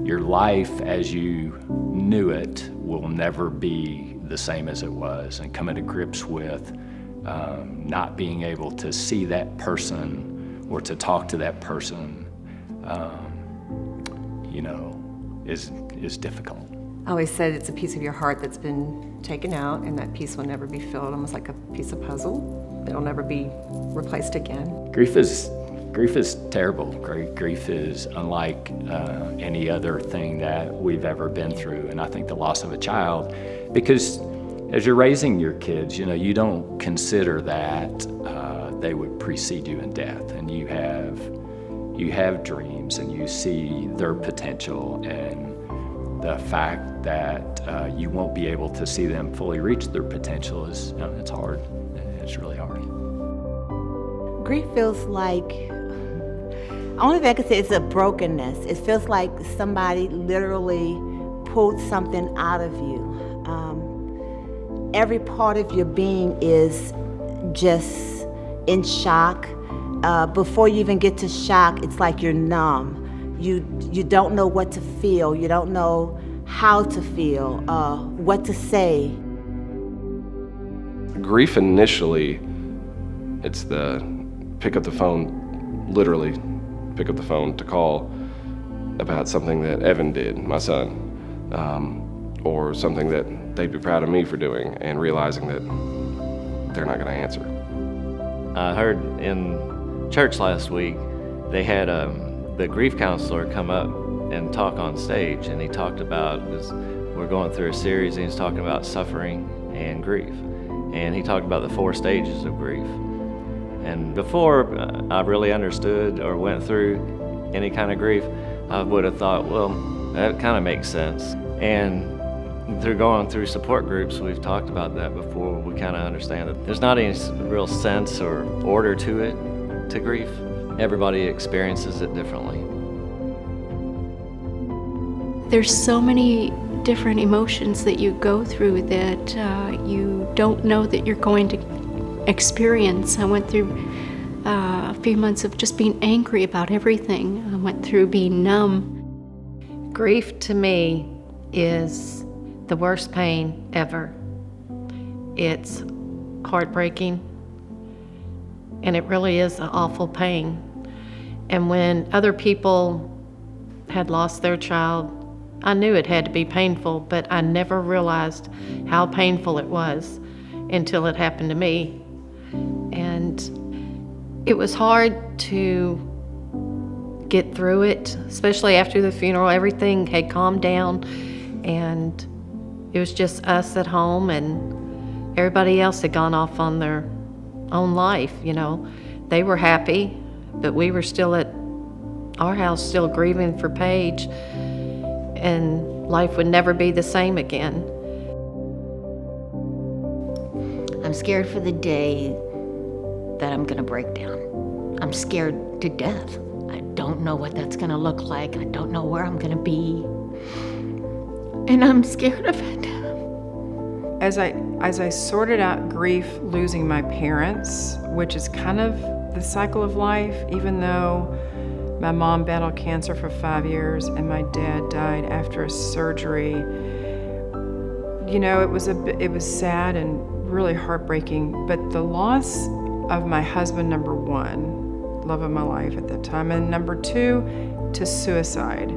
your life as you knew it will never be the same as it was, and coming to grips with not being able to see that person or to talk to that person, is difficult. I always said it's a piece of your heart that's been taken out, and that piece will never be filled, almost like a piece of puzzle. It'll never be replaced again. Grief is terrible. Grief is unlike any other thing that we've ever been through, and I think the loss of a child, because as you're raising your kids, you don't consider that they would precede you in death, and you have dreams, and you see their potential, and the fact that you won't be able to see them fully reach their potential is, it's hard. It's really hard. Grief feels like, only thing I can say is a brokenness. It feels like somebody literally pulled something out of you. Every part of your being is just in shock. Before you even get to shock, it's like you're numb. You don't know what to feel. You don't know how to feel, what to say. Grief initially, it's the pick up the phone, literally pick up the phone to call about something that Evan did, my son, or something that they'd be proud of me for doing, and realizing that they're not going to answer. I heard in church last week, they had the grief counselor come up and talk on stage, and he talked about, we're going through a series, and he's talking about suffering and grief. And he talked about the 4 stages of grief. And before I really understood or went through any kind of grief, I would have thought, well, that kind of makes sense. And through going through support groups, we've talked about that before. We kind of understand that there's not any real sense or order to it, to grief. Everybody experiences it differently. There's so many different emotions that you go through that you don't know that you're going to experience. I went through a few months of just being angry about everything. I went through being numb. Grief to me is the worst pain ever. It's heartbreaking, and it really is an awful pain. And when other people had lost their child, I knew it had to be painful, but I never realized how painful it was until it happened to me. And it was hard to get through it, especially after the funeral. Everything had calmed down, and it was just us at home, and everybody else had gone off on their own life, They were happy, but we were still at our house, still grieving for Paige, and life would never be the same again. I'm scared for the day that I'm gonna break down. I'm scared to death. I don't know what that's gonna look like. I don't know where I'm gonna be. And I'm scared of it. As I sorted out grief losing my parents, which is kind of the cycle of life, even though my mom battled cancer for 5 years and my dad died after a surgery, it was sad and really heartbreaking. But the loss of my husband, number one, love of my life at that time, and number two, to suicide.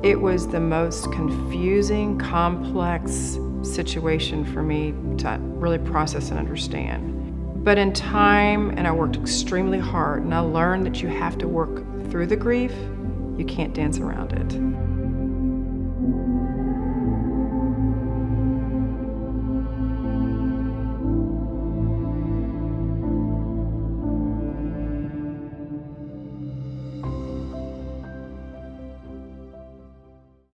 It was the most confusing, complex situation for me to really process and understand. But in time, and I worked extremely hard, and I learned that you have to work through the grief. You can't dance around it.